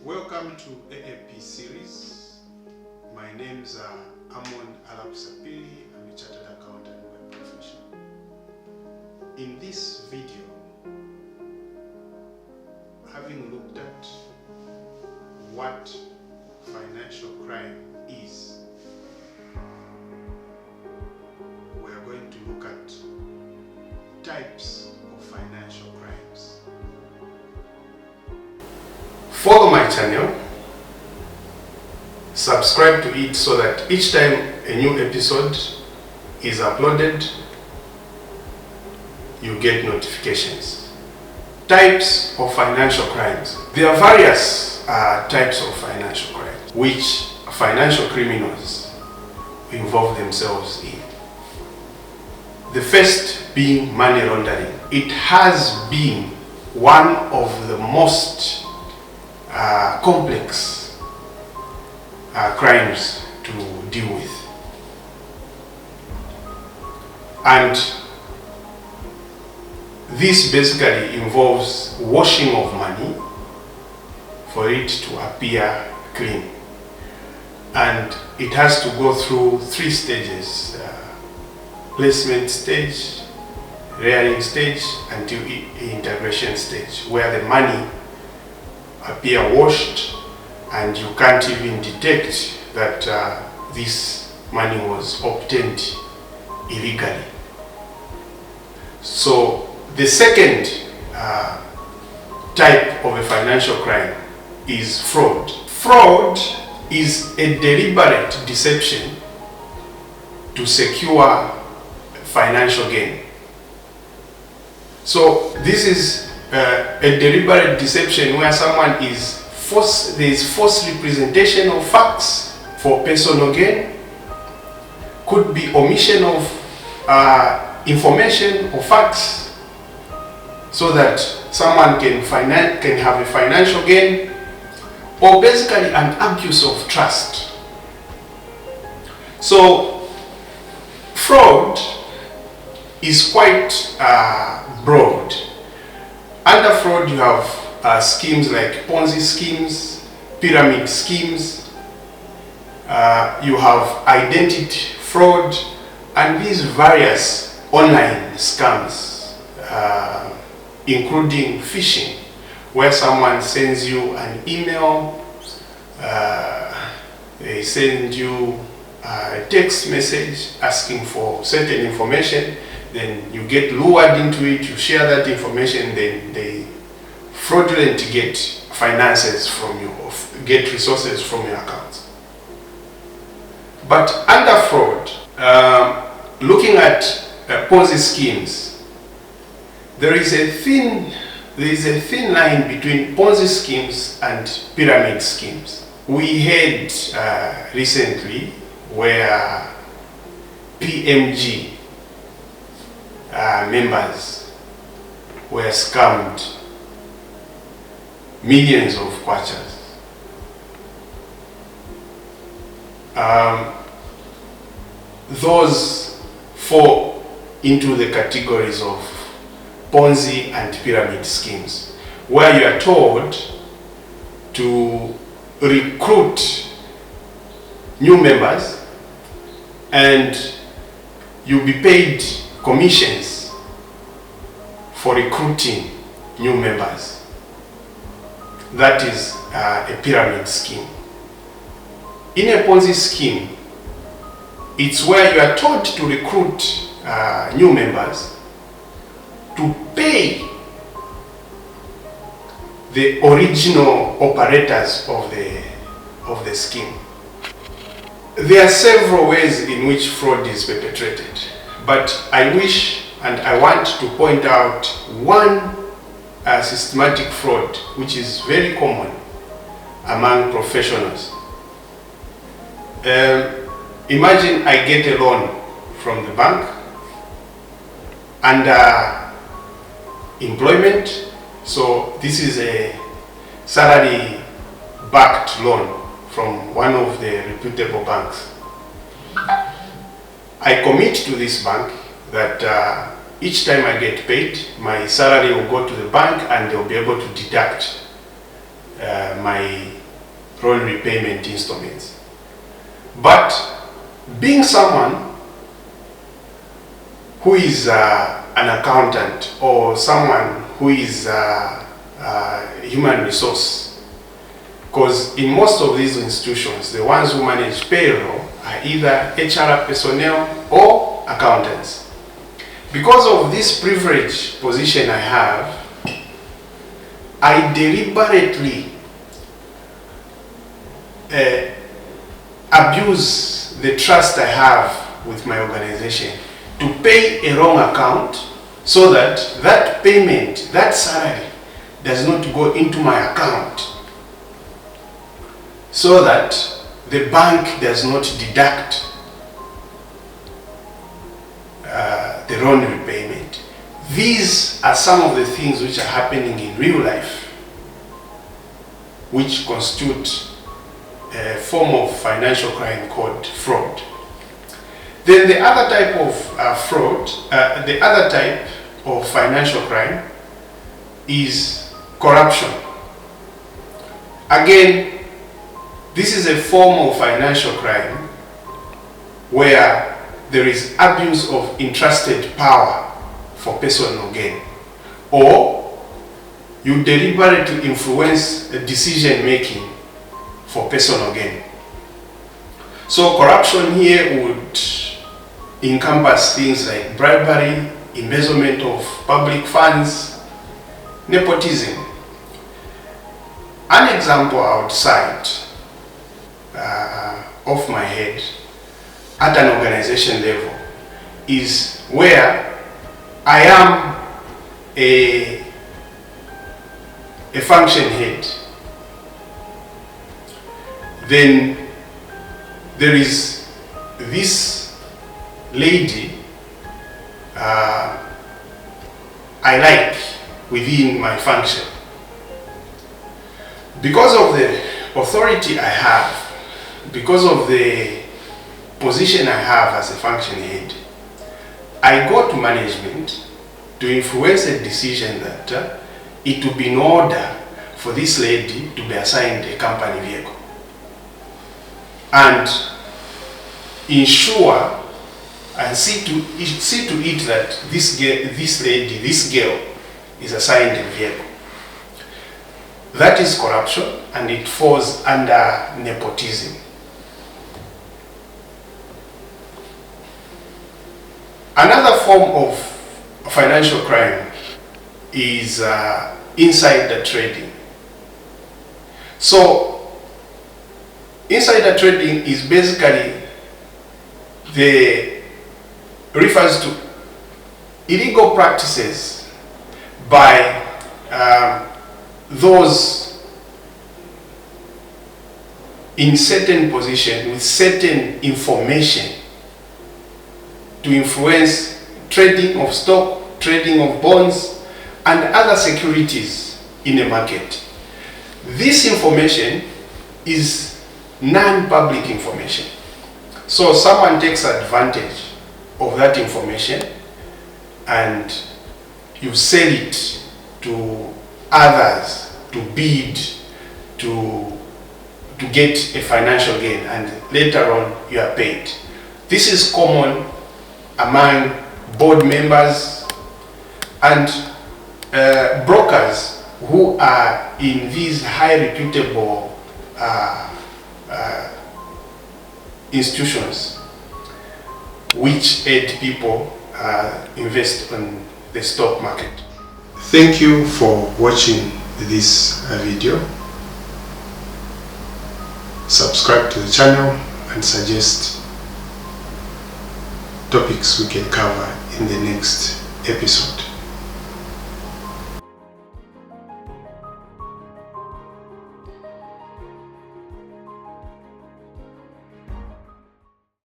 Welcome to AAP series. My name's Amon Alapsapili. I'm a chartered accountant by profession. In this video, having looked at what financial crime is, we are going to look at types of financial crimes. Follow my channel, subscribe to it so that each time a new episode is uploaded, you get notifications. Types of financial crimes. There are various types of financial crimes which financial criminals involve themselves in. The first being money laundering. It has been one of the most complex crimes to deal with, and this basically involves washing of money for it to appear clean, and it has to go through three stages: placement stage, layering stage, until integration stage, where the money appear washed and you can't even detect that this money was obtained illegally. So the second type of a financial crime is fraud. Fraud is a deliberate deception to secure financial gain. So this is a deliberate deception where someone is there is false representation of facts for personal gain. Could be omission of information or facts so that someone can have a financial gain, or basically an abuse of trust. So fraud is quite broad. Under fraud, you have schemes like Ponzi schemes, pyramid schemes, you have identity fraud, and these various online scams, including phishing, where someone sends you an email, they send you a text message asking for certain information. Then you get lured into it, you share that information, then they fraudulently get finances from you, or get resources from your accounts. But under fraud, looking at Ponzi schemes, there is a thin line between Ponzi schemes and pyramid schemes. We had recently where PMG members were scammed millions of kwachas. Those fall into the categories of Ponzi and pyramid schemes, where you are told to recruit new members and you'll be paid commissions for recruiting new members. That is a pyramid scheme. In a Ponzi scheme, it's where you are told to recruit new members to pay the original operators of the scheme. There are several ways in which fraud is perpetrated, but I wish and I want to point out one systematic fraud which is very common among professionals. Imagine I get a loan from the bank under employment. So this is a salary backed loan from one of the reputable banks. I commit to this bank that each time I get paid, my salary will go to the bank and they'll be able to deduct my loan repayment instruments. But being someone who is an accountant or someone who is human resource, because in most of these institutions, the ones who manage payroll are either HR personnel or accountants. Because of this privileged position I have, I deliberately abuse the trust I have with my organization to pay a wrong account so that that payment, that salary, does not go into my account, so that the bank does not deduct the loan repayment. These are some of the things which are happening in real life, which constitute a form of financial crime called fraud. Then the other type of fraud, the other type of financial crime is corruption. Again, this is a form of financial crime where there is abuse of entrusted power for personal gain, or you deliberately influence decision making for personal gain. So corruption here would encompass things like bribery, embezzlement of public funds, nepotism. An example I would cite off my head at an organization level is where I am a function head. Then there is this lady I like within my function. Because of the authority I have, because of the position I have as a function head, I go to management to influence a decision that it will be in order for this lady to be assigned a company vehicle and ensure and see to it that this girl is assigned a vehicle. That is corruption, and it falls under nepotism. Another form of financial crime is insider trading. So, insider trading is basically refers to illegal practices by those in certain position with certain information to influence trading of stock, trading of bonds, and other securities in a market. This information is non-public information. So someone takes advantage of that information and you sell it to others to bid to get a financial gain, and later on you are paid. This is common among board members and brokers who are in these high reputable institutions which aid people invest on the stock market. Thank you for watching this video. Subscribe to the channel and suggest topics we can cover in the next episode.